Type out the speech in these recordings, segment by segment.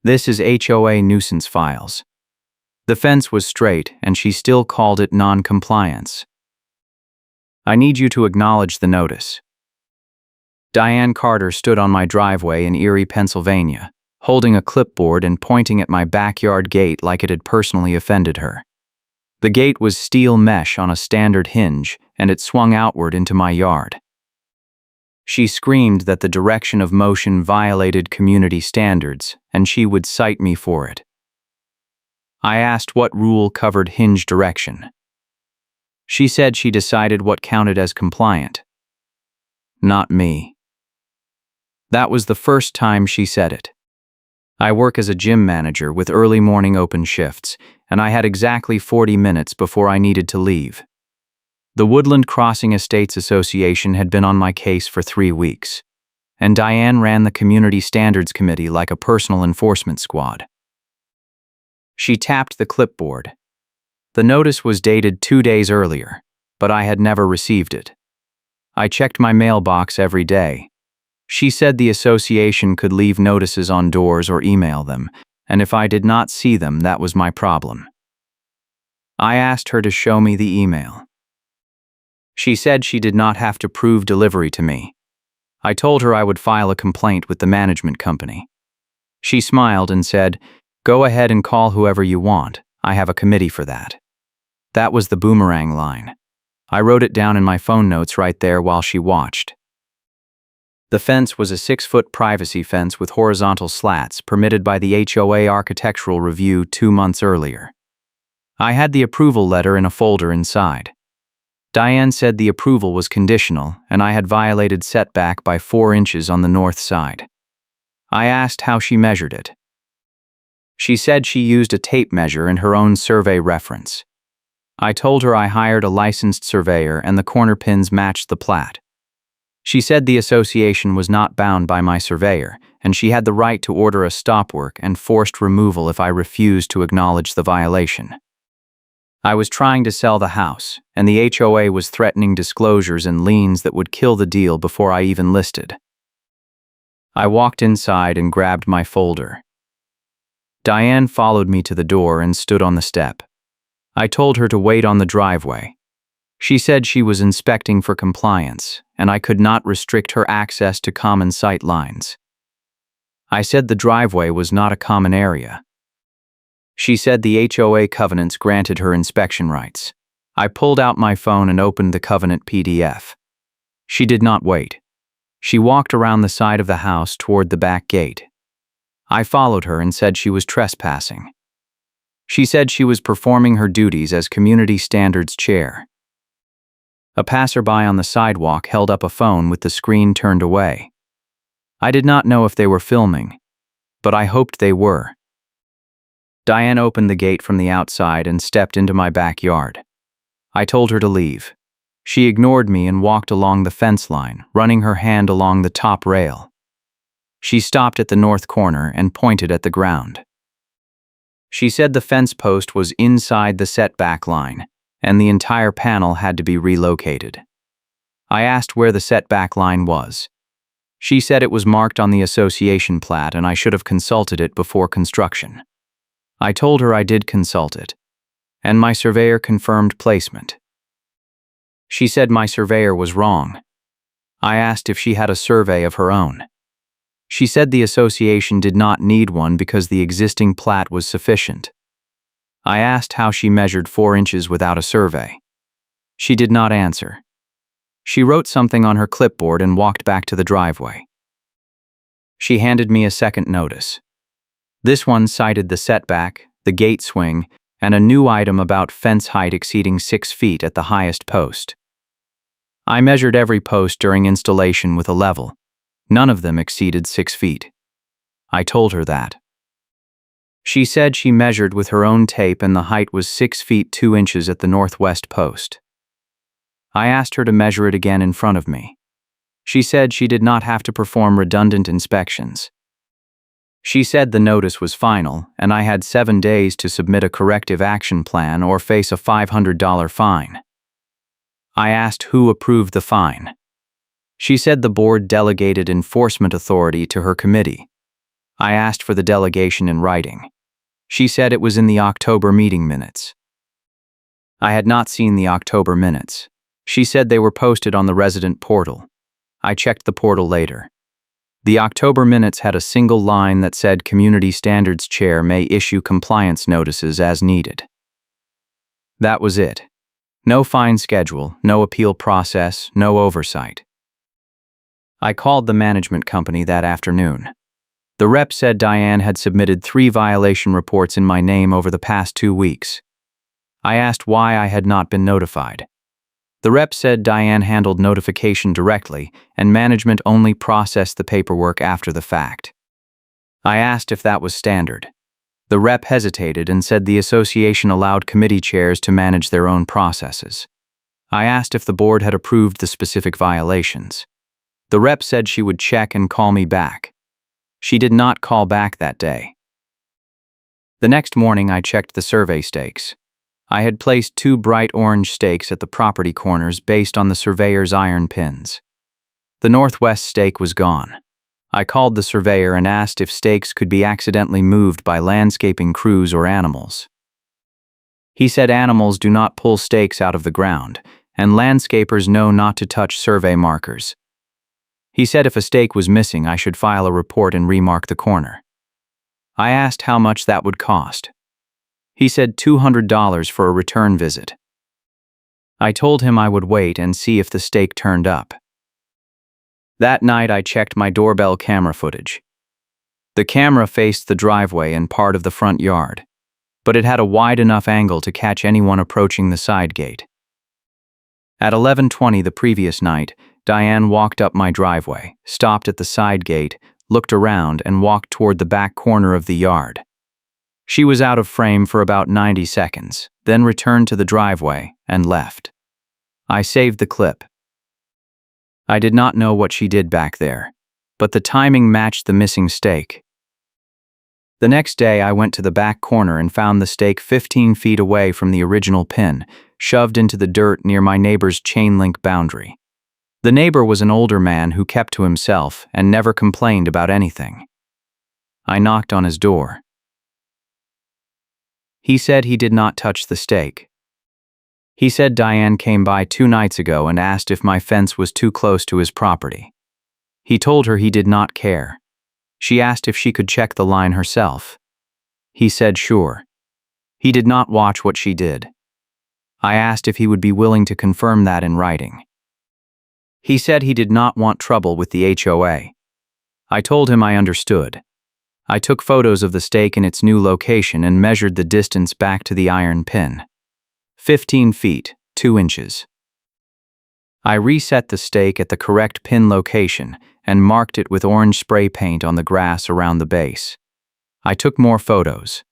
This is HOA nuisance files. The fence was straight, and she still called it non-compliance. I need you to acknowledge the notice. Diane Carter stood on my driveway in Erie, Pennsylvania, holding a clipboard and pointing at my backyard gate like it had personally offended her. The gate was steel mesh on a standard hinge, and it swung outward into my yard. She screamed that the direction of motion violated community standards, and she would cite me for it. I asked what rule covered hinge direction. She said she decided what counted as compliant. Not me. That was the first time she said it. I work as a gym manager with early morning open shifts, and I had exactly 40 minutes before I needed to leave. The Woodland Crossing Estates Association had been on my case for 3 weeks, and Diane ran the Community Standards Committee like a personal enforcement squad. She tapped the clipboard. The notice was dated 2 days earlier, but I had never received it. I checked my mailbox every day. She said the association could leave notices on doors or email them, and if I did not see them, that was my problem. I asked her to show me the email. She said she did not have to prove delivery to me. I told her I would file a complaint with the management company. She smiled and said, "Go ahead and call whoever you want. I have a committee for that." That was the boomerang line. I wrote it down in my phone notes right there while she watched. The fence was a 6-foot privacy fence with horizontal slats permitted by the HOA architectural review 2 months earlier. I had the approval letter in a folder inside. Diane said the approval was conditional, and I had violated setback by 4 inches on the north side. I asked how she measured it. She said she used a tape measure and her own survey reference. I told her I hired a licensed surveyor and the corner pins matched the plat. She said the association was not bound by my surveyor, and she had the right to order a stop work and forced removal if I refused to acknowledge the violation. I was trying to sell the house, and the HOA was threatening disclosures and liens that would kill the deal before I even listed. I walked inside and grabbed my folder. Diane followed me to the door and stood on the step. I told her to wait on the driveway. She said she was inspecting for compliance, and I could not restrict her access to common sight lines. I said the driveway was not a common area. She said the HOA covenants granted her inspection rights. I pulled out my phone and opened the covenant PDF. She did not wait. She walked around the side of the house toward the back gate. I followed her and said she was trespassing. She said she was performing her duties as community standards chair. A passerby on the sidewalk held up a phone with the screen turned away. I did not know if they were filming, but I hoped they were. Diane opened the gate from the outside and stepped into my backyard. I told her to leave. She ignored me and walked along the fence line, running her hand along the top rail. She stopped at the north corner and pointed at the ground. She said the fence post was inside the setback line, and the entire panel had to be relocated. I asked where the setback line was. She said it was marked on the association plat and I should have consulted it before construction. I told her I did consult it, and my surveyor confirmed placement. She said my surveyor was wrong. I asked if she had a survey of her own. She said the association did not need one because the existing plat was sufficient. I asked how she measured 4 inches without a survey. She did not answer. She wrote something on her clipboard and walked back to the driveway. She handed me a second notice. This one cited the setback, the gate swing, and a new item about fence height exceeding 6 feet at the highest post. I measured every post during installation with a level. None of them exceeded 6 feet. I told her that. She said she measured with her own tape and the height was 6 feet 2 inches at the northwest post. I asked her to measure it again in front of me. She said she did not have to perform redundant inspections. She said the notice was final, and I had 7 days to submit a corrective action plan or face a $500 fine. I asked who approved the fine. She said the board delegated enforcement authority to her committee. I asked for the delegation in writing. She said it was in the October meeting minutes. I had not seen the October minutes. She said they were posted on the resident portal. I checked the portal later. The October minutes had a single line that said Community Standards Chair may issue compliance notices as needed. That was it. No fine schedule, no appeal process, no oversight. I called the management company that afternoon. The rep said Diane had submitted 3 violation reports in my name over the past 2 weeks. I asked why I had not been notified. The rep said Diane handled notification directly and management only processed the paperwork after the fact. I asked if that was standard. The rep hesitated and said the association allowed committee chairs to manage their own processes. I asked if the board had approved the specific violations. The rep said she would check and call me back. She did not call back that day. The next morning I checked the survey stakes. I had placed 2 bright orange stakes at the property corners based on the surveyor's iron pins. The northwest stake was gone. I called the surveyor and asked if stakes could be accidentally moved by landscaping crews or animals. He said animals do not pull stakes out of the ground, and landscapers know not to touch survey markers. He said if a stake was missing, I should file a report and remark the corner. I asked how much that would cost. He said $200 for a return visit. I told him I would wait and see if the stake turned up. That night I checked my doorbell camera footage. The camera faced the driveway and part of the front yard, but it had a wide enough angle to catch anyone approaching the side gate. At 11:20 the previous night, Diane walked up my driveway, stopped at the side gate, looked around, and walked toward the back corner of the yard. She was out of frame for about 90 seconds, then returned to the driveway and left. I saved the clip. I did not know what she did back there, but the timing matched the missing stake. The next day I went to the back corner and found the stake 15 feet away from the original pin, shoved into the dirt near my neighbor's chain link boundary. The neighbor was an older man who kept to himself and never complained about anything. I knocked on his door. He said he did not touch the stake. He said Diane came by 2 nights ago and asked if my fence was too close to his property. He told her he did not care. She asked if she could check the line herself. He said sure. He did not watch what she did. I asked if he would be willing to confirm that in writing. He said he did not want trouble with the HOA. I told him I understood. I took photos of the stake in its new location and measured the distance back to the iron pin. 15 feet, 2 inches. I reset the stake at the correct pin location and marked it with orange spray paint on the grass around the base. I took more photos.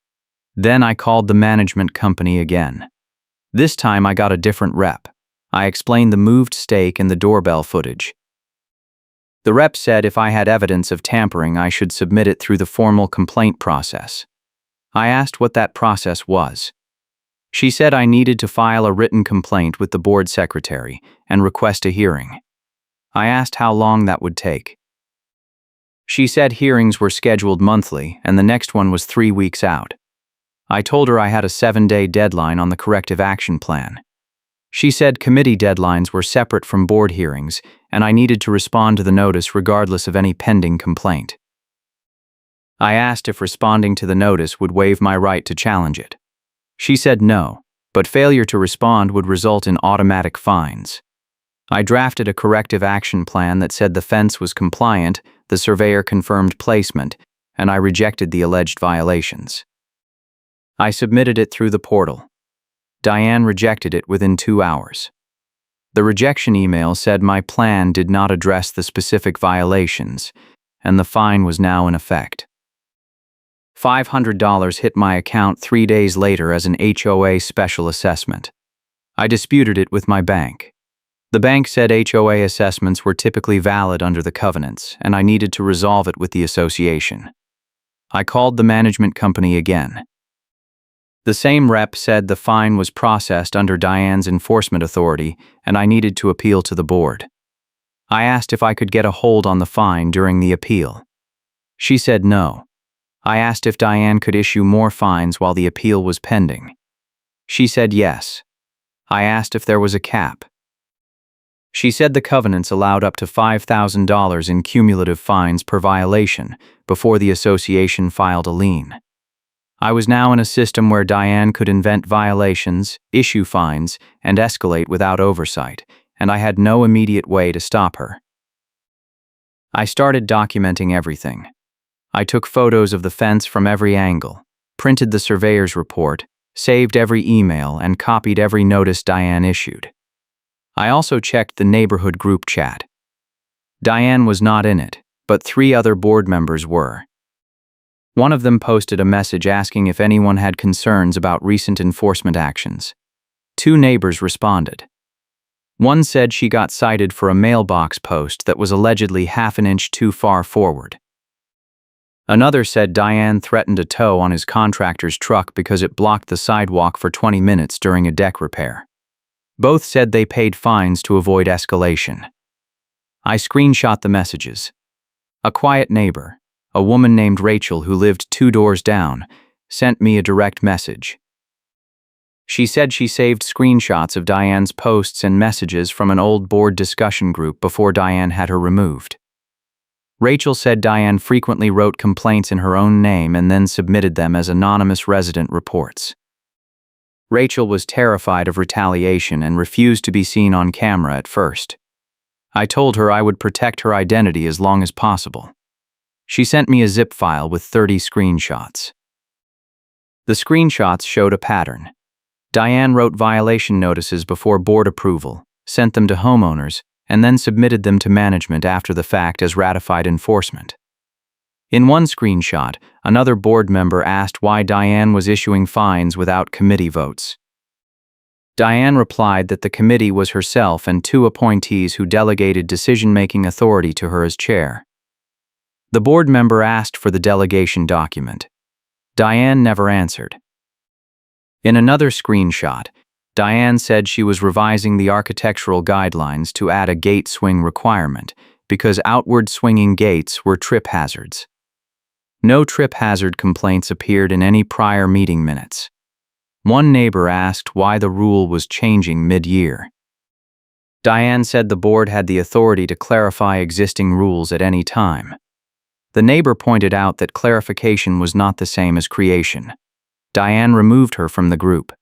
Then I called the management company again. This time I got a different rep. I explained the moved stake and the doorbell footage. The rep said if I had evidence of tampering, I should submit it through the formal complaint process. I asked what that process was. She said I needed to file a written complaint with the board secretary and request a hearing. I asked how long that would take. She said hearings were scheduled monthly and the next one was 3 weeks out. I told her I had a 7-day deadline on the corrective action plan. She said committee deadlines were separate from board hearings and I needed to respond to the notice regardless of any pending complaint. I asked if responding to the notice would waive my right to challenge it. She said no, but failure to respond would result in automatic fines. I drafted a corrective action plan that said the fence was compliant, the surveyor confirmed placement, and I rejected the alleged violations. I submitted it through the portal. Diane rejected it within 2 hours. The rejection email said my plan did not address the specific violations, and the fine was now in effect. $500 hit my account 3 days later as an HOA special assessment. I disputed it with my bank. The bank said HOA assessments were typically valid under the covenants, and I needed to resolve it with the association. I called the management company again. The same rep said the fine was processed under Diane's enforcement authority and I needed to appeal to the board. I asked if I could get a hold on the fine during the appeal. She said no, I asked if Diane could issue more fines while the appeal was pending. She said yes. I asked if there was a cap. She said the covenants allowed up to $5,000 in cumulative fines per violation before the association filed a lien. I was now in a system where Diane could invent violations, issue fines, and escalate without oversight, and I had no immediate way to stop her. I started documenting everything. I took photos of the fence from every angle, printed the surveyor's report, saved every email, and copied every notice Diane issued. I also checked the neighborhood group chat. Diane was not in it, but 3 other board members were. One of them posted a message asking if anyone had concerns about recent enforcement actions. 2 neighbors responded. One said she got cited for a mailbox post that was allegedly half an inch too far forward. Another said Diane threatened a tow on his contractor's truck because it blocked the sidewalk for 20 minutes during a deck repair. Both said they paid fines to avoid escalation. I screenshot the messages. A quiet neighbor, a woman named Rachel who lived 2 doors down, sent me a direct message. She said she saved screenshots of Diane's posts and messages from an old board discussion group before Diane had her removed. Rachel said Diane frequently wrote complaints in her own name and then submitted them as anonymous resident reports. Rachel was terrified of retaliation and refused to be seen on camera at first. I told her I would protect her identity as long as possible. She sent me a zip file with 30 screenshots. The screenshots showed a pattern. Diane wrote violation notices before board approval, sent them to homeowners, and then submitted them to management after the fact as ratified enforcement. In one screenshot, another board member asked why Diane was issuing fines without committee votes. Diane replied that the committee was herself and 2 appointees who delegated decision-making authority to her as chair. The board member asked for the delegation document. Diane never answered. In another screenshot, Diane said she was revising the architectural guidelines to add a gate swing requirement because outward swinging gates were trip hazards. No trip hazard complaints appeared in any prior meeting minutes. One neighbor asked why the rule was changing mid-year. Diane said the board had the authority to clarify existing rules at any time. The neighbor pointed out that clarification was not the same as creation. Diane removed her from the group.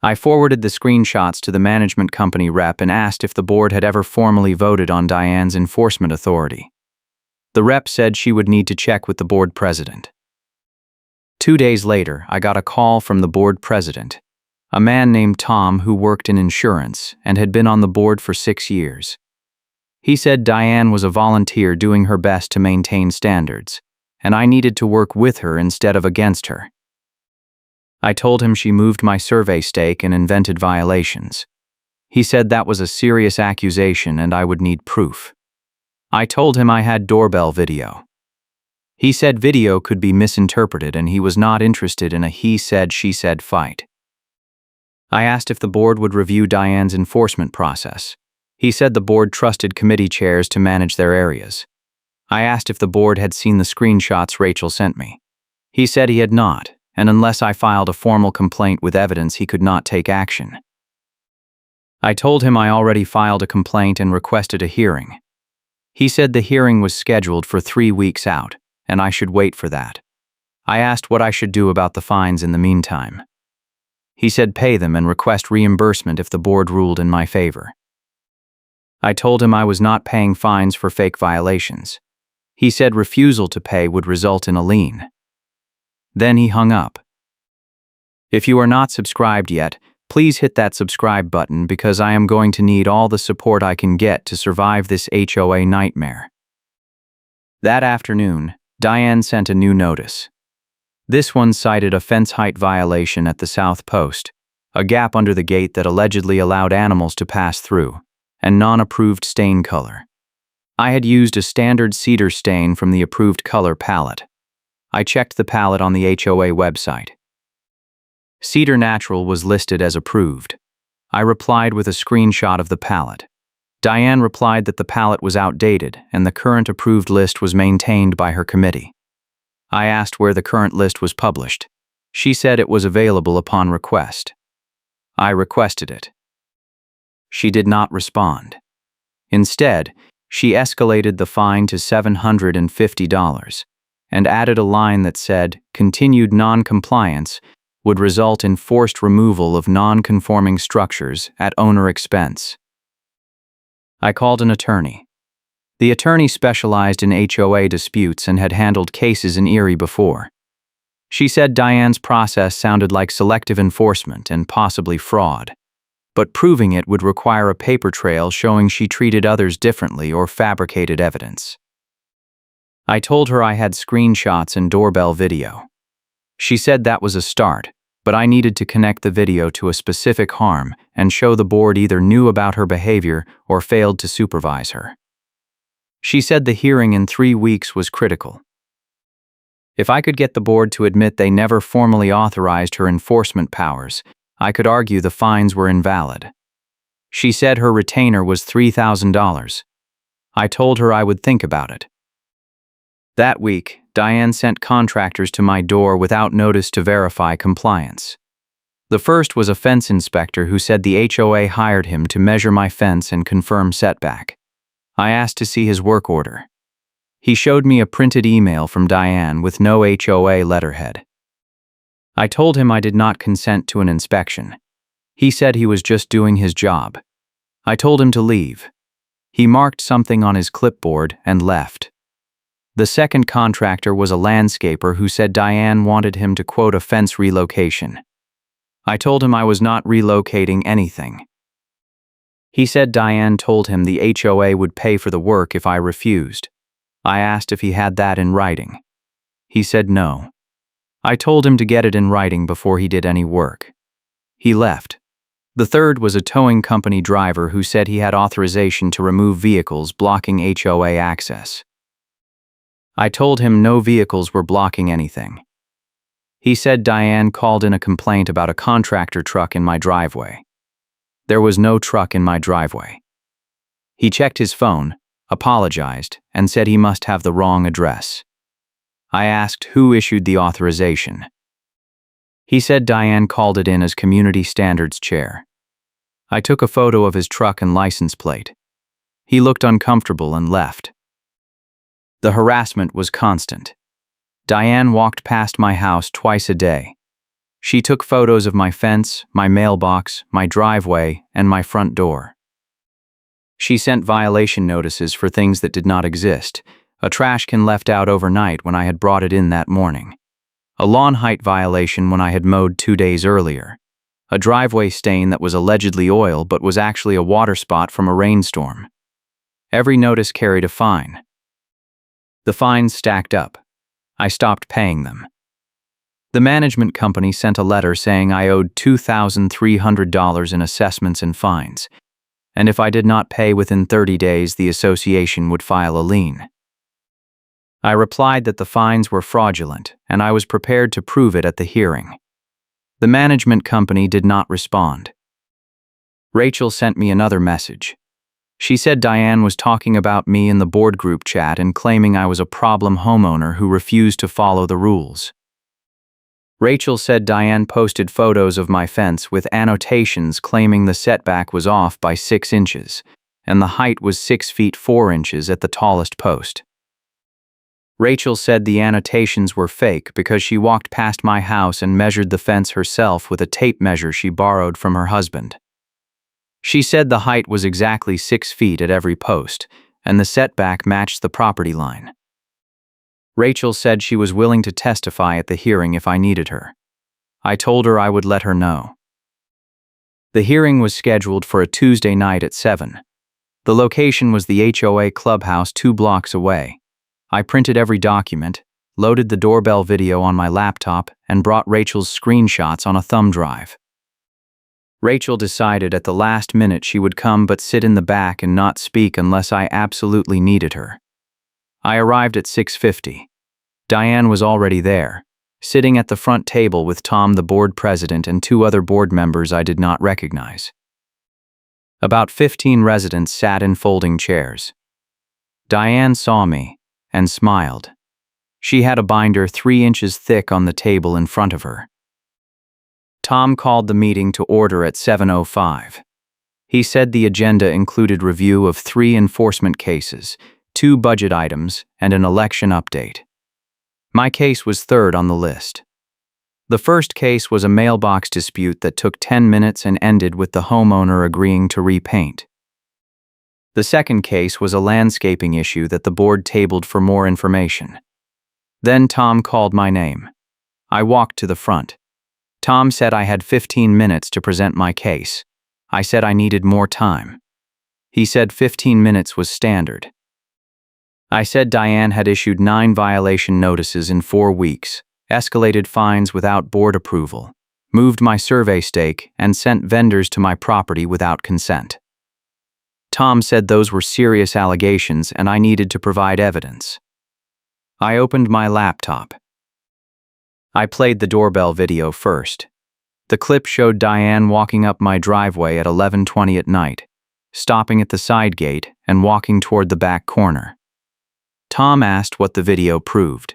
I forwarded the screenshots to the management company rep and asked if the board had ever formally voted on Diane's enforcement authority. The rep said she would need to check with the board president. 2 days later, I got a call from the board president, a man named Tom who worked in insurance and had been on the board for 6 years. He said Diane was a volunteer doing her best to maintain standards, and I needed to work with her instead of against her. I told him she moved my survey stake and invented violations. He said that was a serious accusation and I would need proof. I told him I had doorbell video. He said video could be misinterpreted and he was not interested in a he said, she said fight. I asked if the board would review Diane's enforcement process. He said the board trusted committee chairs to manage their areas. I asked if the board had seen the screenshots Rachel sent me. He said he had not, and unless I filed a formal complaint with evidence, he could not take action. I told him I already filed a complaint and requested a hearing. He said the hearing was scheduled for 3 weeks out, and I should wait for that. I asked what I should do about the fines in the meantime. He said pay them and request reimbursement if the board ruled in my favor. I told him I was not paying fines for fake violations. He said refusal to pay would result in a lien. Then he hung up. If you are not subscribed yet, please hit that subscribe button because I am going to need all the support I can get to survive this HOA nightmare. That afternoon, Diane sent a new notice. This one cited a fence height violation at the south post, a gap under the gate that allegedly allowed animals to pass through, and non-approved stain color. I had used a standard cedar stain from the approved color palette. I checked the palette on the HOA website. Cedar Natural was listed as approved. I replied with a screenshot of the palette. Diane replied that the palette was outdated and the current approved list was maintained by her committee. I asked where the current list was published. She said it was available upon request. I requested it. She did not respond. Instead, she escalated the fine to $750 and added a line that said continued non-compliance would result in forced removal of non-conforming structures at owner expense. I called an attorney. The attorney specialized in HOA disputes and had handled cases in Erie before. She said Diane's process sounded like selective enforcement and possibly fraud, but proving it would require a paper trail showing she treated others differently or fabricated evidence. I told her I had screenshots and doorbell video. She said that was a start, but I needed to connect the video to a specific harm and show the board either knew about her behavior or failed to supervise her. She said the hearing in 3 weeks was critical. If I could get the board to admit they never formally authorized her enforcement powers, I could argue the fines were invalid. She said her retainer was $3,000. I told her I would think about it. That week, Diane sent contractors to my door without notice to verify compliance. The first was a fence inspector who said the HOA hired him to measure my fence and confirm setback. I asked to see his work order. He showed me a printed email from Diane with no HOA letterhead. I told him I did not consent to an inspection. He said he was just doing his job. I told him to leave. He marked something on his clipboard and left. The second contractor was a landscaper who said Diane wanted him to quote a fence relocation. I told him I was not relocating anything. He said Diane told him the HOA would pay for the work if I refused. I asked if he had that in writing. He said no. I told him to get it in writing before he did any work. He left. The third was a towing company driver who said he had authorization to remove vehicles blocking HOA access. I told him no vehicles were blocking anything. He said Diane called in a complaint about a contractor truck in my driveway. There was no truck in my driveway. He checked his phone, apologized, and said he must have the wrong address. I asked who issued the authorization. He said Diane called it in as Community Standards Chair. I took a photo of his truck and license plate. He looked uncomfortable and left. The harassment was constant. Diane walked past my house twice a day. She took photos of my fence, my mailbox, my driveway, and my front door. She sent violation notices for things that did not exist, a trash can left out overnight when I had brought it in that morning, a lawn height violation when I had mowed 2 days earlier, a driveway stain that was allegedly oil but was actually a water spot from a rainstorm. Every notice carried a fine. The fines stacked up. I stopped paying them. The management company sent a letter saying I owed $2,300 in assessments and fines, and if I did not pay within 30 days, the association would file a lien. I replied that the fines were fraudulent, and I was prepared to prove it at the hearing. The management company did not respond. Rachel sent me another message. She said Diane was talking about me in the board group chat and claiming I was a problem homeowner who refused to follow the rules. Rachel said Diane posted photos of my fence with annotations claiming the setback was off by 6 inches, and the height was 6 feet 4 inches at the tallest post. Rachel said the annotations were fake because she walked past my house and measured the fence herself with a tape measure she borrowed from her husband. She said the height was exactly 6 feet at every post, and the setback matched the property line. Rachel said she was willing to testify at the hearing if I needed her. I told her I would let her know. The hearing was scheduled for a Tuesday night at 7. The location was the HOA clubhouse 2 blocks away. I printed every document, loaded the doorbell video on my laptop, and brought Rachel's screenshots on a thumb drive. Rachel decided at the last minute she would come but sit in the back and not speak unless I absolutely needed her. I arrived at 6:50. Diane was already there, sitting at the front table with Tom, the board president, and 2 other board members I did not recognize. About 15 residents sat in folding chairs. Diane saw me and smiled. She had a binder 3 inches thick on the table in front of her. Tom called the meeting to order at 7:05. He said the agenda included review of 3 enforcement cases, 2 budget items, and an election update. My case was third on the list. The first case was a mailbox dispute that took 10 minutes and ended with the homeowner agreeing to repaint. The second case was a landscaping issue that the board tabled for more information. Then Tom called my name. I walked to the front. Tom said I had 15 minutes to present my case. I said I needed more time. He said 15 minutes was standard. I said Diane had issued 9 violation notices in 4 weeks, escalated fines without board approval, moved my survey stake, and sent vendors to my property without consent. Tom said those were serious allegations and I needed to provide evidence. I opened my laptop. I played the doorbell video first. The clip showed Diane walking up my driveway at 11:20 at night, stopping at the side gate and walking toward the back corner. Tom asked what the video proved.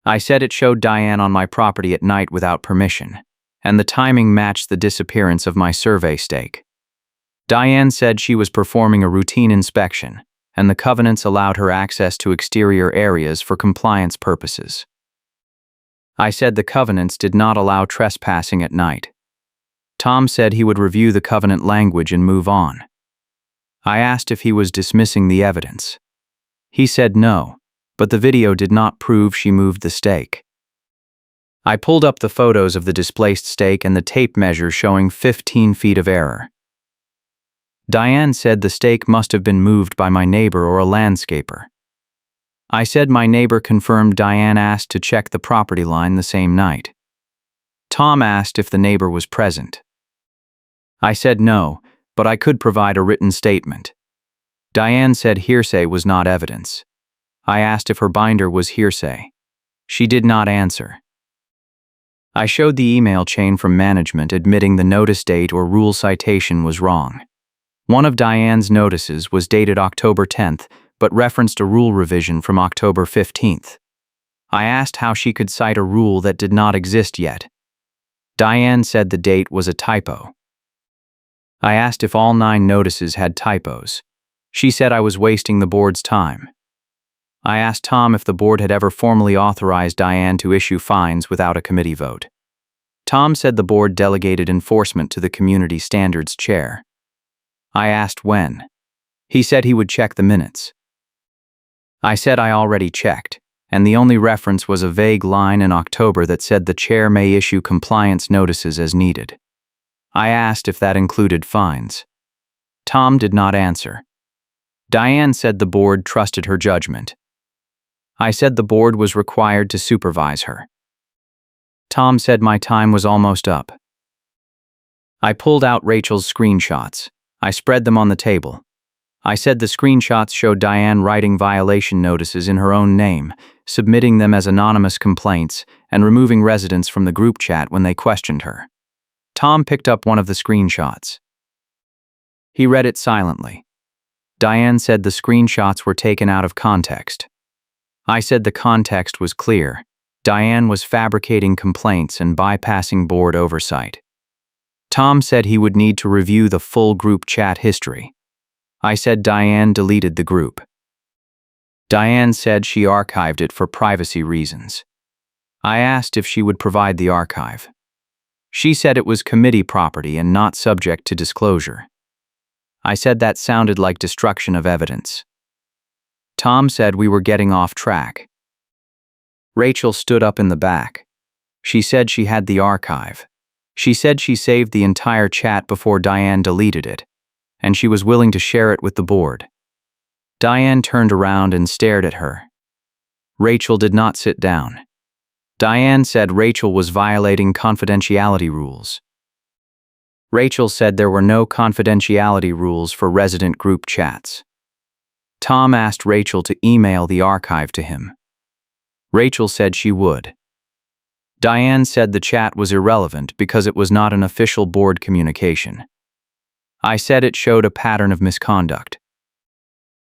I said it showed Diane on my property at night without permission, and the timing matched the disappearance of my survey stake. Diane said she was performing a routine inspection, and the covenants allowed her access to exterior areas for compliance purposes. I said the covenants did not allow trespassing at night. Tom said he would review the covenant language and move on. I asked if he was dismissing the evidence. He said no, but the video did not prove she moved the stake. I pulled up the photos of the displaced stake and the tape measure showing 15 feet of error. Diane said the stake must have been moved by my neighbor or a landscaper. I said my neighbor confirmed Diane asked to check the property line the same night. Tom asked if the neighbor was present. I said no, but I could provide a written statement. Diane said hearsay was not evidence. I asked if her binder was hearsay. She did not answer. I showed the email chain from management admitting the notice date or rule citation was wrong. One of Diane's notices was dated October 10th, but referenced a rule revision from October 15th. I asked how she could cite a rule that did not exist yet. Diane said the date was a typo. I asked if all 9 notices had typos. She said I was wasting the board's time. I asked Tom if the board had ever formally authorized Diane to issue fines without a committee vote. Tom said the board delegated enforcement to the Community Standards Chair. I asked when. He said he would check the minutes. I said I already checked, and the only reference was a vague line in October that said the chair may issue compliance notices as needed. I asked if that included fines. Tom did not answer. Diane said the board trusted her judgment. I said the board was required to supervise her. Tom said my time was almost up. I pulled out Rachel's screenshots. I spread them on the table. I said the screenshots showed Diane writing violation notices in her own name, submitting them as anonymous complaints, and removing residents from the group chat when they questioned her. Tom picked up one of the screenshots. He read it silently. Diane said the screenshots were taken out of context. I said the context was clear. Diane was fabricating complaints and bypassing board oversight. Tom said he would need to review the full group chat history. I said Diane deleted the group. Diane said she archived it for privacy reasons. I asked if she would provide the archive. She said it was committee property and not subject to disclosure. I said that sounded like destruction of evidence. Tom said we were getting off track. Rachel stood up in the back. She said she had the archive. She said she saved the entire chat before Diane deleted it, and she was willing to share it with the board. Diane turned around and stared at her. Rachel did not sit down. Diane said Rachel was violating confidentiality rules. Rachel said there were no confidentiality rules for resident group chats. Tom asked Rachel to email the archive to him. Rachel said she would. Diane said the chat was irrelevant because it was not an official board communication. I said it showed a pattern of misconduct.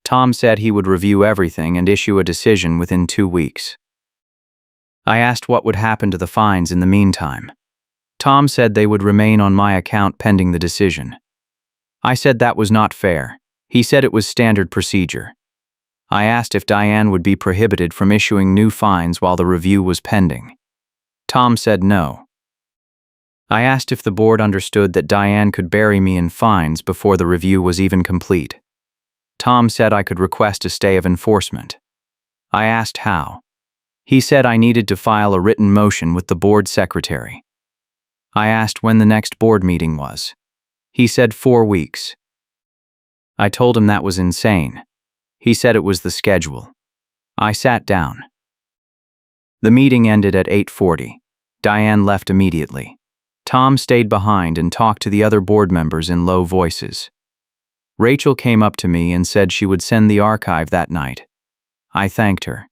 Tom said he would review everything and issue a decision within 2 weeks. I asked what would happen to the fines in the meantime. Tom said they would remain on my account pending the decision. I said that was not fair. He said it was standard procedure. I asked if Diane would be prohibited from issuing new fines while the review was pending. Tom said no. I asked if the board understood that Diane could bury me in fines before the review was even complete. Tom said I could request a stay of enforcement. I asked how. He said I needed to file a written motion with the board secretary. I asked when the next board meeting was. He said 4 weeks. I told him that was insane. He said it was the schedule. I sat down. The meeting ended at 8:40. Diane left immediately. Tom stayed behind and talked to the other board members in low voices. Rachel came up to me and said she would send the archive that night. I thanked her.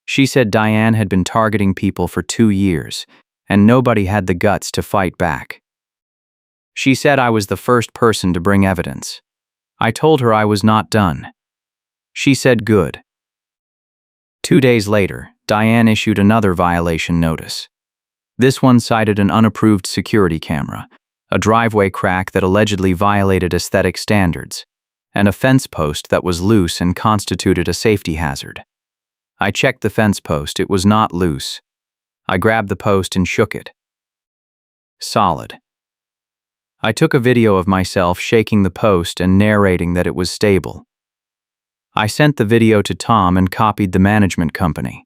She said Diane had been targeting people for 2 years, and nobody had the guts to fight back. She said I was the first person to bring evidence. I told her I was not done. She said good. 2 days later, Diane issued another violation notice. This one cited an unapproved security camera, a driveway crack that allegedly violated aesthetic standards, and a fence post that was loose and constituted a safety hazard. I checked the fence post. It was not loose. I grabbed the post and shook it. Solid. I took a video of myself shaking the post and narrating that it was stable. I sent the video to Tom and copied the management company.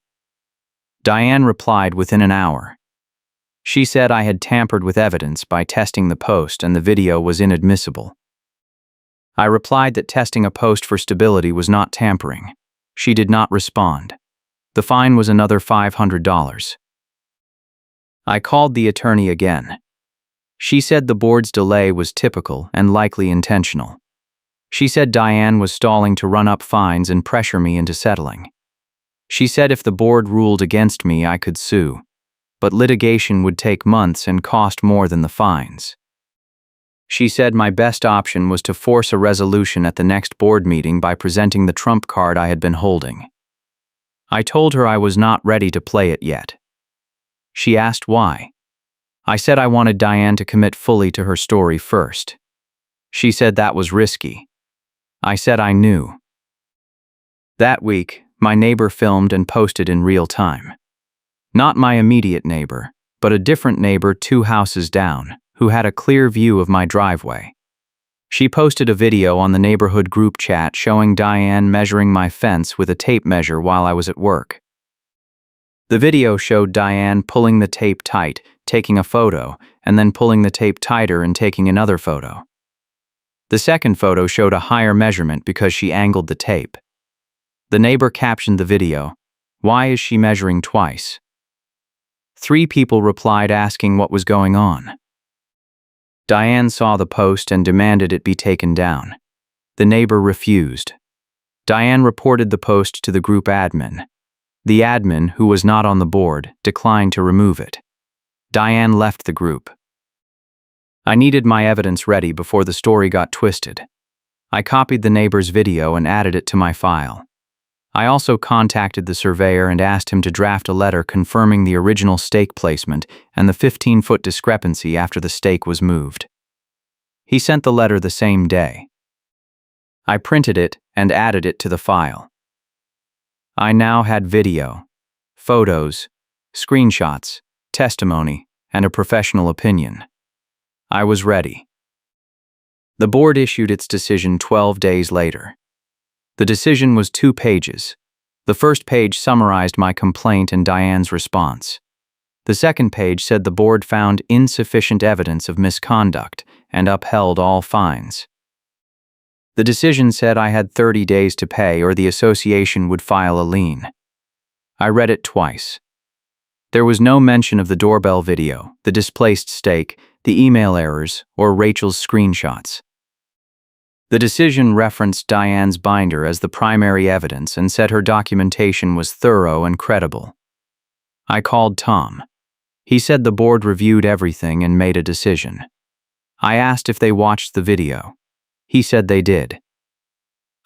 Diane replied within an hour. She said I had tampered with evidence by testing the post and the video was inadmissible. I replied that testing a post for stability was not tampering. She did not respond. The fine was another $500. I called the attorney again. She said the board's delay was typical and likely intentional. She said Diane was stalling to run up fines and pressure me into settling. She said if the board ruled against me, I could sue, but litigation would take months and cost more than the fines. She said my best option was to force a resolution at the next board meeting by presenting the trump card I had been holding. I told her I was not ready to play it yet. She asked why. I said I wanted Diane to commit fully to her story first. She said that was risky. I said I knew. That week, my neighbor filmed and posted in real time. Not my immediate neighbor, but a different neighbor 2 houses down, who had a clear view of my driveway. She posted a video on the neighborhood group chat showing Diane measuring my fence with a tape measure while I was at work. The video showed Diane pulling the tape tight, taking a photo, and then pulling the tape tighter and taking another photo. The second photo showed a higher measurement because she angled the tape. The neighbor captioned the video, "Why is she measuring twice?" 3 people replied asking what was going on. Diane saw the post and demanded it be taken down. The neighbor refused. Diane reported the post to the group admin. The admin, who was not on the board, declined to remove it. Diane left the group. I needed my evidence ready before the story got twisted. I copied the neighbor's video and added it to my file. I also contacted the surveyor and asked him to draft a letter confirming the original stake placement and the 15-foot discrepancy after the stake was moved. He sent the letter the same day. I printed it and added it to the file. I now had video, photos, screenshots, testimony, and a professional opinion. I was ready. The board issued its decision 12 days later. The decision was 2 pages. The first page summarized my complaint and Diane's response. The second page said the board found insufficient evidence of misconduct and upheld all fines. The decision said I had 30 days to pay or the association would file a lien. I read it twice. There was no mention of the doorbell video, the displaced stake, the email errors, or Rachel's screenshots. The decision referenced Diane's binder as the primary evidence and said her documentation was thorough and credible. I called Tom. He said the board reviewed everything and made a decision. I asked if they watched the video. He said they did.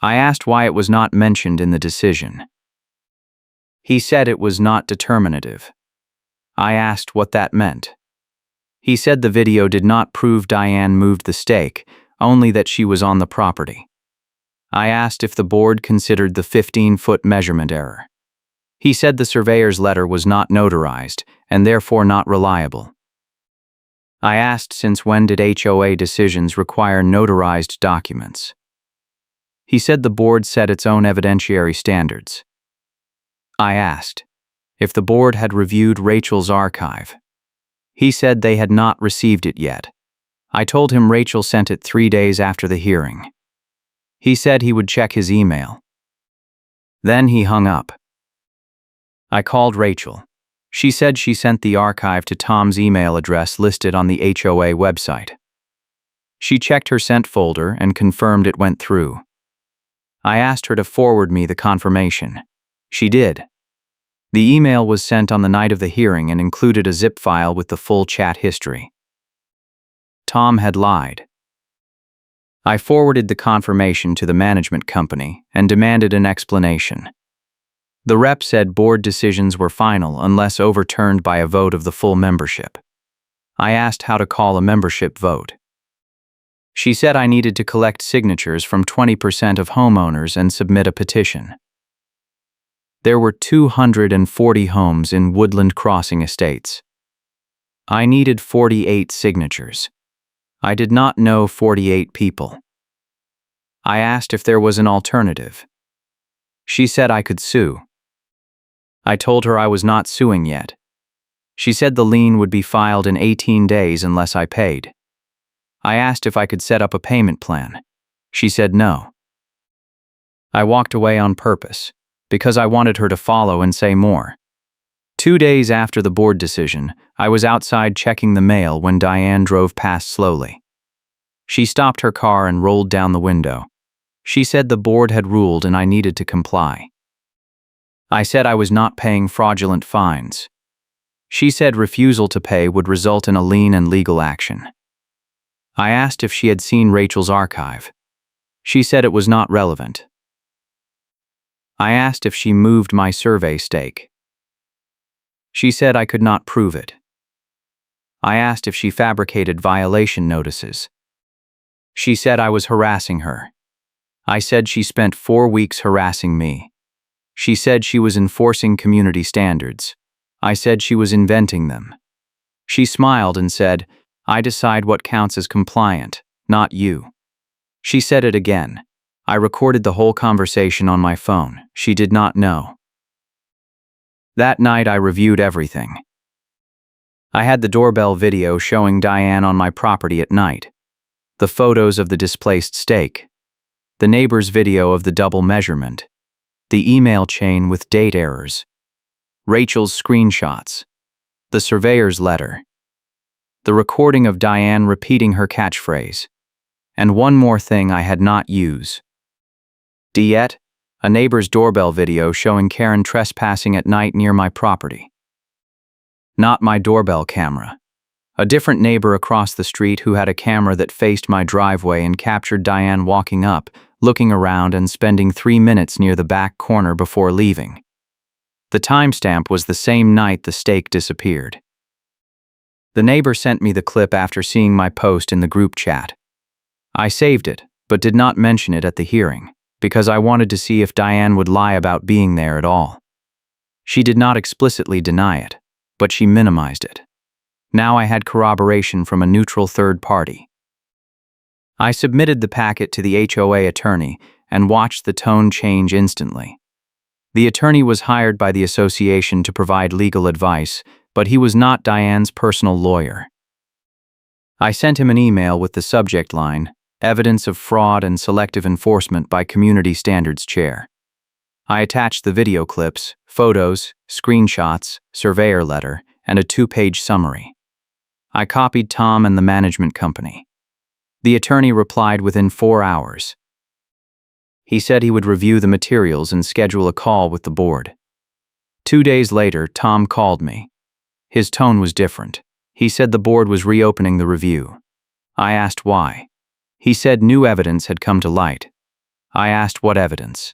I asked why it was not mentioned in the decision. He said it was not determinative. I asked what that meant. He said the video did not prove Diane moved the stake, only that she was on the property. I asked if the board considered the 15-foot measurement error. He said the surveyor's letter was not notarized and therefore not reliable. I asked since when did HOA decisions require notarized documents. He said the board set its own evidentiary standards. I asked if the board had reviewed Rachel's archive. He said they had not received it yet. I told him Rachel sent it 3 days after the hearing. He said he would check his email. Then he hung up. I called Rachel. She said she sent the archive to Tom's email address listed on the HOA website. She checked her sent folder and confirmed it went through. I asked her to forward me the confirmation. She did. The email was sent on the night of the hearing and included a zip file with the full chat history. Tom had lied. I forwarded the confirmation to the management company and demanded an explanation. The rep said board decisions were final unless overturned by a vote of the full membership. I asked how to call a membership vote. She said I needed to collect signatures from 20% of homeowners and submit a petition. There were 240 homes in Woodland Crossing Estates. I needed 48 signatures. I did not know 48 people. I asked if there was an alternative. She said I could sue. I told her I was not suing yet. She said the lien would be filed in 18 days unless I paid. I asked if I could set up a payment plan. She said no. I walked away on purpose, because I wanted her to follow and say more. 2 days after the board decision, I was outside checking the mail when Diane drove past slowly. She stopped her car and rolled down the window. She said the board had ruled and I needed to comply. I said I was not paying fraudulent fines. She said refusal to pay would result in a lien and legal action. I asked if she had seen Rachel's archive. She said it was not relevant. I asked if she moved my survey stake. She said I could not prove it. I asked if she fabricated violation notices. She said I was harassing her. I said she spent 4 weeks harassing me. She said she was enforcing community standards. I said she was inventing them. She smiled and said, I decide what counts as compliant, not you. She said it again. I recorded the whole conversation on my phone. She did not know. That night I reviewed everything. I had the doorbell video showing Diane on my property at night, the photos of the displaced stake, the neighbor's video of the double measurement, the email chain with date errors, Rachel's screenshots, the surveyor's letter, the recording of Diane repeating her catchphrase, and one more thing I had not used. Diet, a neighbor's doorbell video showing Karen trespassing at night near my property. Not my doorbell camera. A different neighbor across the street who had a camera that faced my driveway and captured Diane walking up, looking around and spending 3 minutes near the back corner before leaving. The timestamp was the same night the stake disappeared. The neighbor sent me the clip after seeing my post in the group chat. I saved it, but did not mention it at the hearing, because I wanted to see if Diane would lie about being there at all. She did not explicitly deny it, but she minimized it. Now I had corroboration from a neutral third party. I submitted the packet to the HOA attorney and watched the tone change instantly. The attorney was hired by the association to provide legal advice, but he was not Diane's personal lawyer. I sent him an email with the subject line, Evidence of Fraud and Selective Enforcement by Community Standards Chair. I attached the video clips, photos, screenshots, surveyor letter, and a 2-page summary. I copied Tom and the management company. The attorney replied within 4 hours. He said he would review the materials and schedule a call with the board. 2 days later, Tom called me. His tone was different. He said the board was reopening the review. I asked why. He said new evidence had come to light. I asked what evidence.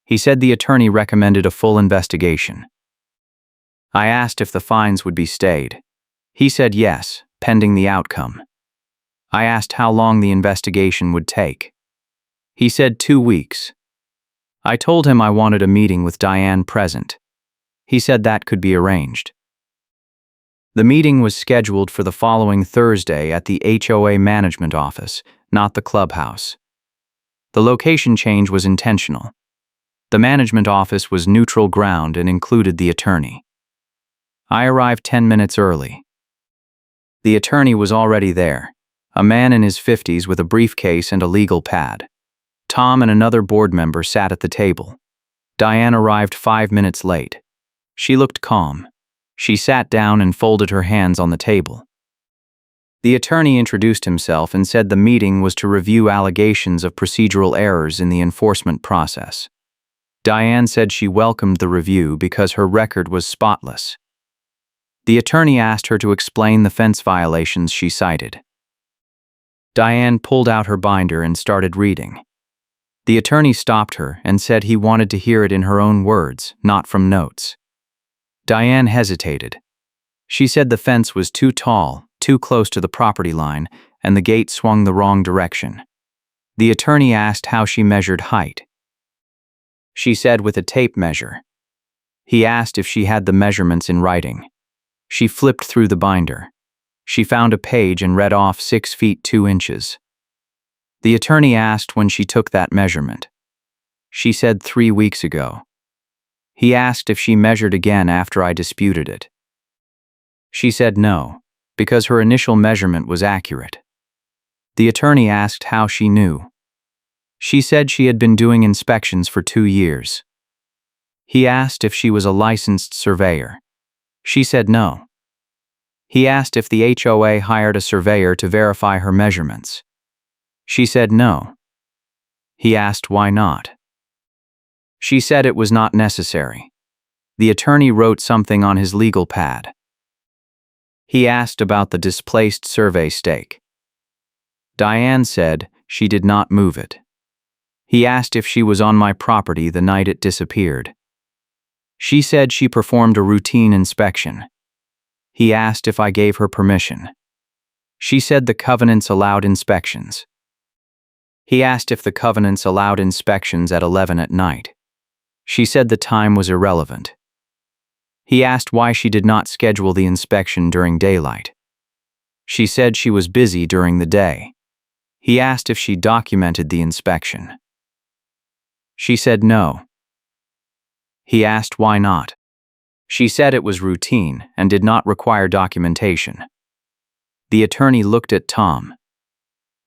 He said the attorney recommended a full investigation. I asked if the fines would be stayed. He said yes, pending the outcome. I asked how long the investigation would take. He said 2 weeks. I told him I wanted a meeting with Diane present. He said that could be arranged. The meeting was scheduled for the following Thursday at the HOA management office, not the clubhouse. The location change was intentional. The management office was neutral ground and included the attorney. I arrived 10 minutes early. The attorney was already there, a man in his 50s with a briefcase and a legal pad. Tom and another board member sat at the table. Diane arrived 5 minutes late. She looked calm. She sat down and folded her hands on the table. The attorney introduced himself and said the meeting was to review allegations of procedural errors in the enforcement process. Diane said she welcomed the review because her record was spotless. The attorney asked her to explain the fence violations she cited. Diane pulled out her binder and started reading. The attorney stopped her and said he wanted to hear it in her own words, not from notes. Diane hesitated. She said the fence was too tall, too close to the property line, and the gate swung the wrong direction. The attorney asked how she measured height. She said with a tape measure. He asked if she had the measurements in writing. She flipped through the binder. She found a page and read off 6 feet 2 inches. The attorney asked when she took that measurement. She said 3 weeks ago. He asked if she measured again after I disputed it. She said no, because her initial measurement was accurate. The attorney asked how she knew. She said she had been doing inspections for 2 years. He asked if she was a licensed surveyor. She said no. He asked if the HOA hired a surveyor to verify her measurements. She said no. He asked why not. She said it was not necessary. The attorney wrote something on his legal pad. He asked about the displaced survey stake. Diane said she did not move it. He asked if she was on my property the night it disappeared. She said she performed a routine inspection. He asked if I gave her permission. She said the covenants allowed inspections. He asked if the covenants allowed inspections at 11 at night. She said the time was irrelevant. He asked why she did not schedule the inspection during daylight. She said she was busy during the day. He asked if she documented the inspection. She said no. He asked why not. She said it was routine and did not require documentation. The attorney looked at Tom.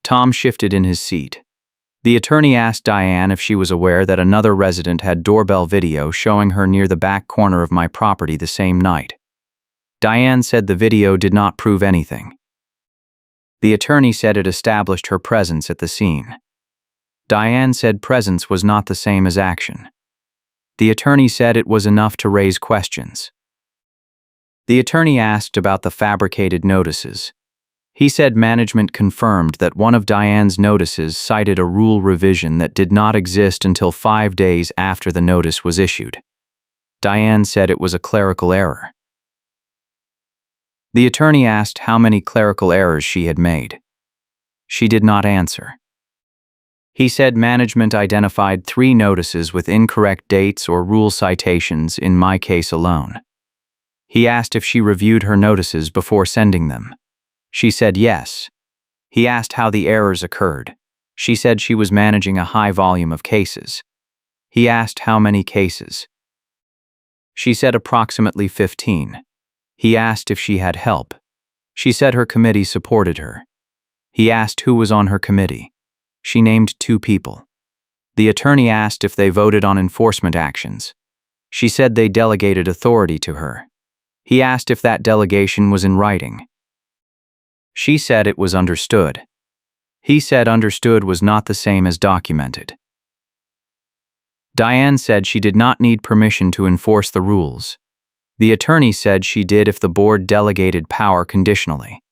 Tom shifted in his seat. The attorney asked Diane if she was aware that another resident had doorbell video showing her near the back corner of my property the same night. Diane said the video did not prove anything. The attorney said it established her presence at the scene. Diane said presence was not the same as action. The attorney said it was enough to raise questions. The attorney asked about the fabricated notices. He said management confirmed that one of Diane's notices cited a rule revision that did not exist until 5 days after the notice was issued. Diane said it was a clerical error. The attorney asked how many clerical errors she had made. She did not answer. He said management identified 3 notices with incorrect dates or rule citations in my case alone. He asked if she reviewed her notices before sending them. She said yes. He asked how the errors occurred. She said she was managing a high volume of cases. He asked how many cases. She said approximately 15. He asked if she had help. She said her committee supported her. He asked who was on her committee. She named 2 people. The attorney asked if they voted on enforcement actions. She said they delegated authority to her. He asked if that delegation was in writing. She said it was understood. He said understood was not the same as documented. Diane said she did not need permission to enforce the rules. The attorney said she did if the board delegated power conditionally.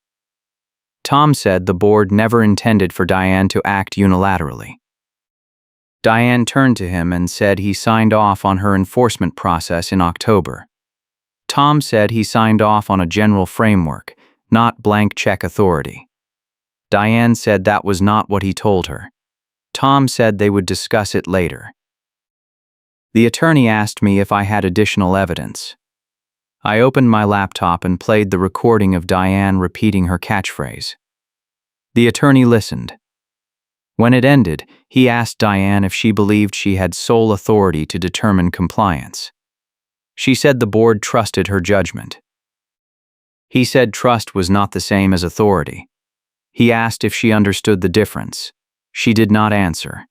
Tom said the board never intended for Diane to act unilaterally. Diane turned to him and said he signed off on her enforcement process in October. Tom said he signed off on a general framework, not blank check authority. Diane said that was not what he told her. Tom said they would discuss it later. The attorney asked me if I had additional evidence. I opened my laptop and played the recording of Diane repeating her catchphrase. The attorney listened. When it ended, he asked Diane if she believed she had sole authority to determine compliance. She said the board trusted her judgment. He said trust was not the same as authority. He asked if she understood the difference. She did not answer.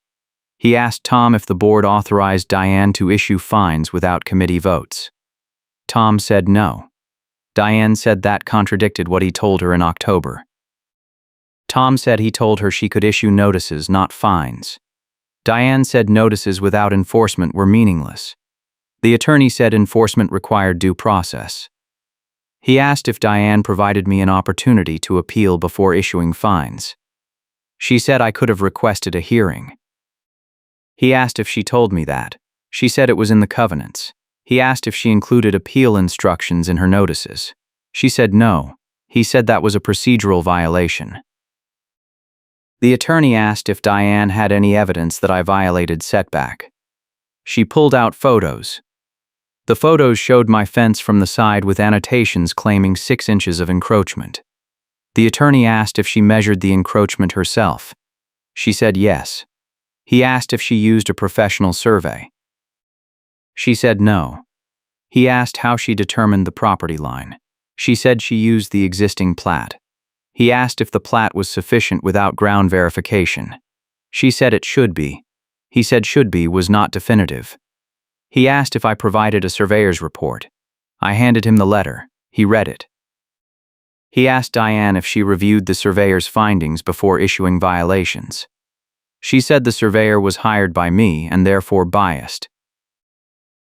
He asked Tom if the board authorized Diane to issue fines without committee votes. Tom said no. Diane said that contradicted what he told her in October. Tom said he told her she could issue notices, not fines. Diane said notices without enforcement were meaningless. The attorney said enforcement required due process. He asked if Diane provided me an opportunity to appeal before issuing fines. She said I could have requested a hearing. He asked if she told me that. She said it was in the covenants. He asked if she included appeal instructions in her notices. She said no. He said that was a procedural violation. The attorney asked if Diane had any evidence that I violated setback. She pulled out photos. The photos showed my fence from the side with annotations claiming 6 inches of encroachment. The attorney asked if she measured the encroachment herself. She said yes. He asked if she used a professional survey. She said no. He asked how she determined the property line. She said she used the existing plat. He asked if the plat was sufficient without ground verification. She said it should be. He said should be was not definitive. He asked if I provided a surveyor's report. I handed him the letter. He read it. He asked Diane if she reviewed the surveyor's findings before issuing violations. She said the surveyor was hired by me and therefore biased.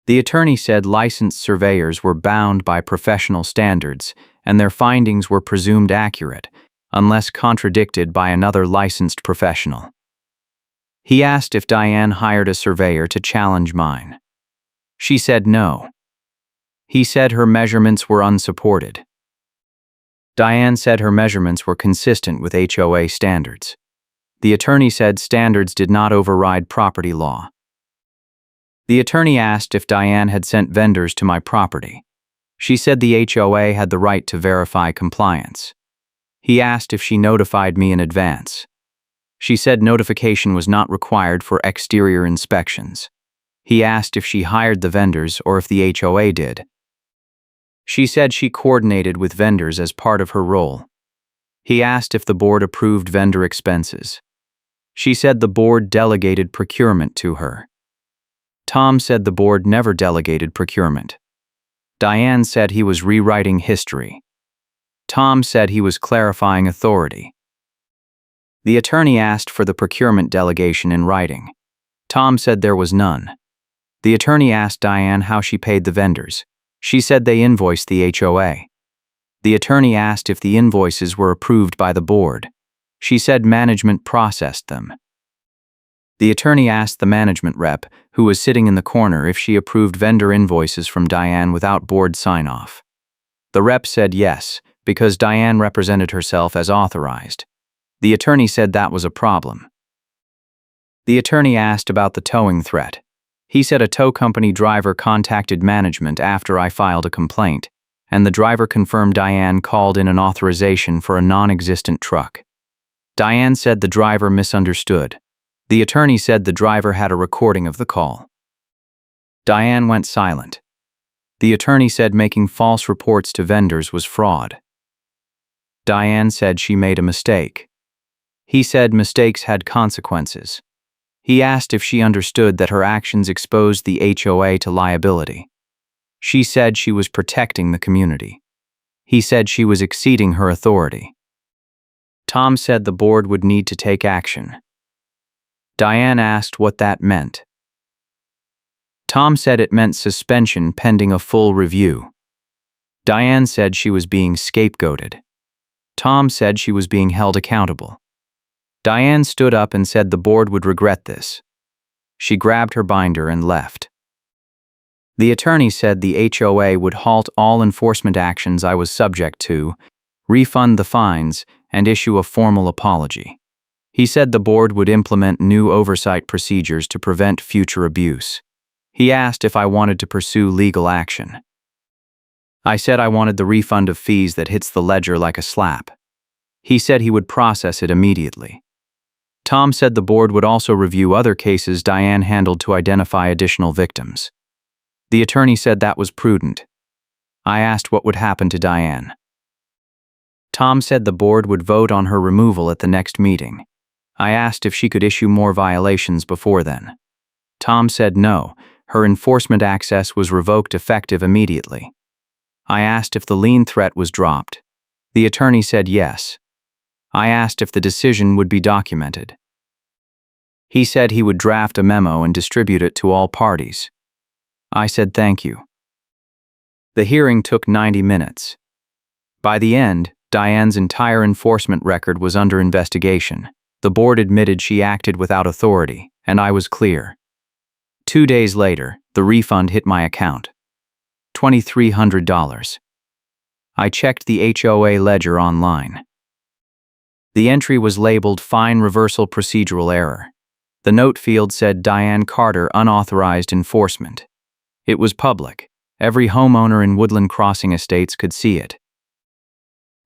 The attorney said licensed surveyors were bound by professional standards and their findings were presumed accurate, unless contradicted by another licensed professional. He asked if Diane hired a surveyor to challenge mine. She said no. He said her measurements were unsupported. Diane said her measurements were consistent with HOA standards. The attorney said standards did not override property law. The attorney asked if Diane had sent vendors to my property. She said the HOA had the right to verify compliance. He asked if she notified me in advance. She said notification was not required for exterior inspections. He asked if she hired the vendors or if the HOA did. She said she coordinated with vendors as part of her role. He asked if the board approved vendor expenses. She said the board delegated procurement to her. Tom said the board never delegated procurement. Diane said he was rewriting history. Tom said he was clarifying authority. The attorney asked for the procurement delegation in writing. Tom said there was none. The attorney asked Diane how she paid the vendors. She said they invoiced the HOA. The attorney asked if the invoices were approved by the board. She said management processed them. The attorney asked the management rep, who was sitting in the corner, if she approved vendor invoices from Diane without board sign-off. The rep said yes, because Diane represented herself as authorized. The attorney said that was a problem. The attorney asked about the towing threat. He said a tow company driver contacted management after I filed a complaint, and the driver confirmed Diane called in an authorization for a non-existent truck. Diane said the driver misunderstood. The attorney said the driver had a recording of the call. Diane went silent. The attorney said making false reports to vendors was fraud. Diane said she made a mistake. He said mistakes had consequences. He asked if she understood that her actions exposed the HOA to liability. She said she was protecting the community. He said she was exceeding her authority. Tom said the board would need to take action. Diane asked what that meant. Tom said it meant suspension pending a full review. Diane said she was being scapegoated. Tom said she was being held accountable. Diane stood up and said the board would regret this. She grabbed her binder and left. The attorney said the HOA would halt all enforcement actions I was subject to, refund the fines, and issue a formal apology. He said the board would implement new oversight procedures to prevent future abuse. He asked if I wanted to pursue legal action. I said I wanted the refund of fees that hits the ledger like a slap. He said he would process it immediately. Tom said the board would also review other cases Diane handled to identify additional victims. The attorney said that was prudent. I asked what would happen to Diane. Tom said the board would vote on her removal at the next meeting. I asked if she could issue more violations before then. Tom said no, her enforcement access was revoked effective immediately. I asked if the lien threat was dropped. The attorney said yes. I asked if the decision would be documented. He said he would draft a memo and distribute it to all parties. I said thank you. The hearing took 90 minutes. By the end, Diane's entire enforcement record was under investigation. The board admitted she acted without authority, and I was clear. 2 days later, the refund hit my account. $2,300. I checked the HOA ledger online. The entry was labeled Fine Reversal Procedural Error. The note field said Diane Carter Unauthorized Enforcement. It was public. Every homeowner in Woodland Crossing Estates could see it.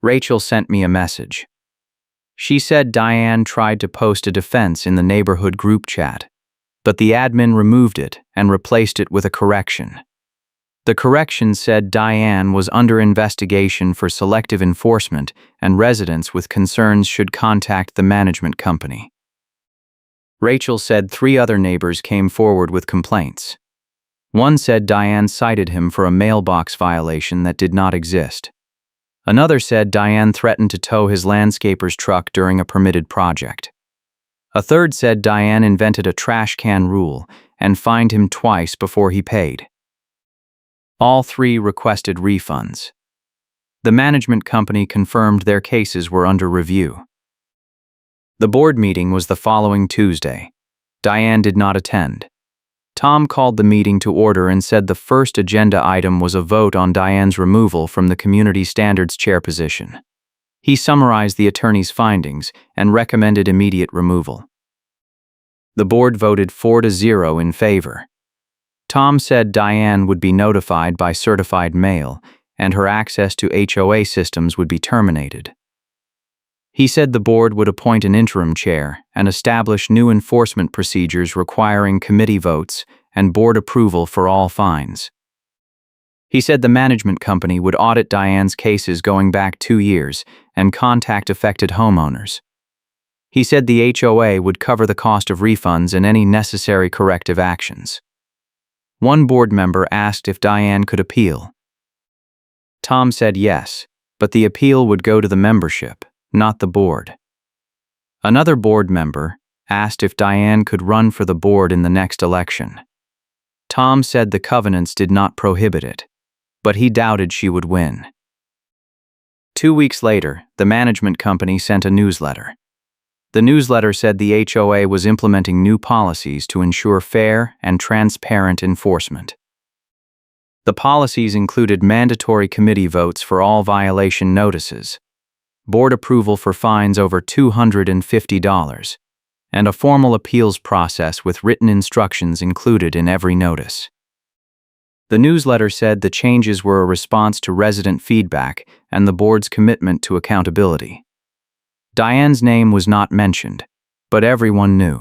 Rachel sent me a message. She said Diane tried to post a defense in the neighborhood group chat, but the admin removed it and replaced it with a correction. The correction said Diane was under investigation for selective enforcement and residents with concerns should contact the management company. Rachel said 3 other neighbors came forward with complaints. One said Diane cited him for a mailbox violation that did not exist. Another said Diane threatened to tow his landscaper's truck during a permitted project. A third said Diane invented a trash can rule and fined him twice before he paid. All 3 requested refunds. The management company confirmed their cases were under review. The board meeting was the following Tuesday. Diane did not attend. Tom called the meeting to order and said the first agenda item was a vote on Diane's removal from the Community Standards Chair position. He summarized the attorney's findings and recommended immediate removal. The board voted 4-0 in favor. Tom said Diane would be notified by certified mail and her access to HOA systems would be terminated. He said the board would appoint an interim chair and establish new enforcement procedures requiring committee votes and board approval for all fines. He said the management company would audit Diane's cases going back 2 years and contact affected homeowners. He said the HOA would cover the cost of refunds and any necessary corrective actions. One board member asked if Diane could appeal. Tom said yes, but the appeal would go to the membership, not the board. Another board member asked if Diane could run for the board in the next election. Tom said the covenants did not prohibit it, but he doubted she would win. 2 weeks later, the management company sent a newsletter. The newsletter said the HOA was implementing new policies to ensure fair and transparent enforcement. The policies included mandatory committee votes for all violation notices, board approval for fines over $250, and a formal appeals process with written instructions included in every notice. The newsletter said the changes were a response to resident feedback and the board's commitment to accountability. Diane's name was not mentioned, but everyone knew.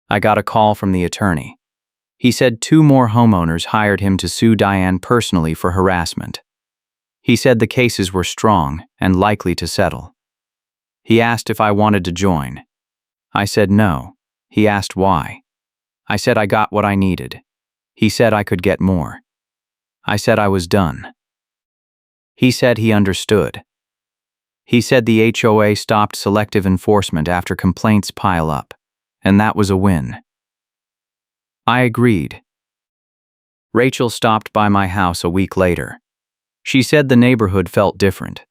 I got a call from the attorney. He said 2 more homeowners hired him to sue Diane personally for harassment. He said the cases were strong and likely to settle. He asked if I wanted to join. I said no. He asked why. I said I got what I needed. He said I could get more. I said I was done. He said he understood. He said the HOA stopped selective enforcement after complaints pile up, and that was a win. I agreed. Rachel stopped by my house a week later. She said the neighborhood felt different.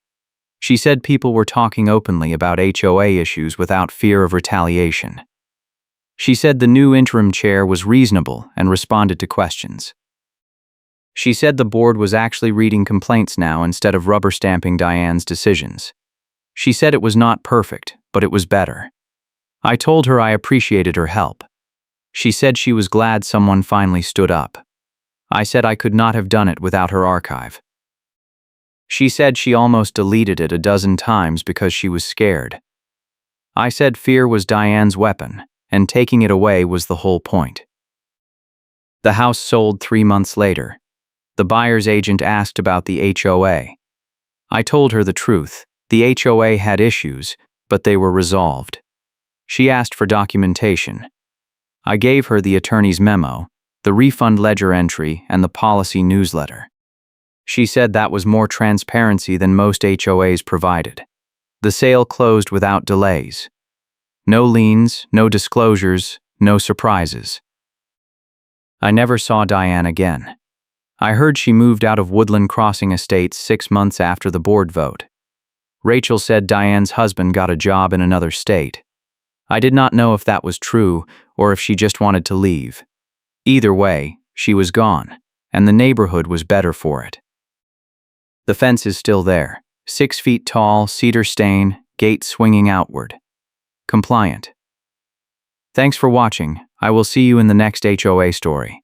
She said people were talking openly about HOA issues without fear of retaliation. She said the new interim chair was reasonable and responded to questions. She said the board was actually reading complaints now instead of rubber stamping Diane's decisions. She said it was not perfect, but it was better. I told her I appreciated her help. She said she was glad someone finally stood up. I said I could not have done it without her archive. She said she almost deleted it a dozen times because she was scared. I said fear was Diane's weapon, and taking it away was the whole point. The house sold 3 months later. The buyer's agent asked about the HOA. I told her the truth. The HOA had issues, but they were resolved. She asked for documentation. I gave her the attorney's memo, the refund ledger entry, and the policy newsletter. She said that was more transparency than most HOAs provided. The sale closed without delays. No liens, no disclosures, no surprises. I never saw Diane again. I heard she moved out of Woodland Crossing Estates 6 months after the board vote. Rachel said Diane's husband got a job in another state. I did not know if that was true or if she just wanted to leave. Either way, she was gone, and the neighborhood was better for it. The fence is still there, 6 feet tall, cedar stain, gate swinging outward. Compliant. Thanks for watching. I will see you in the next HOA story.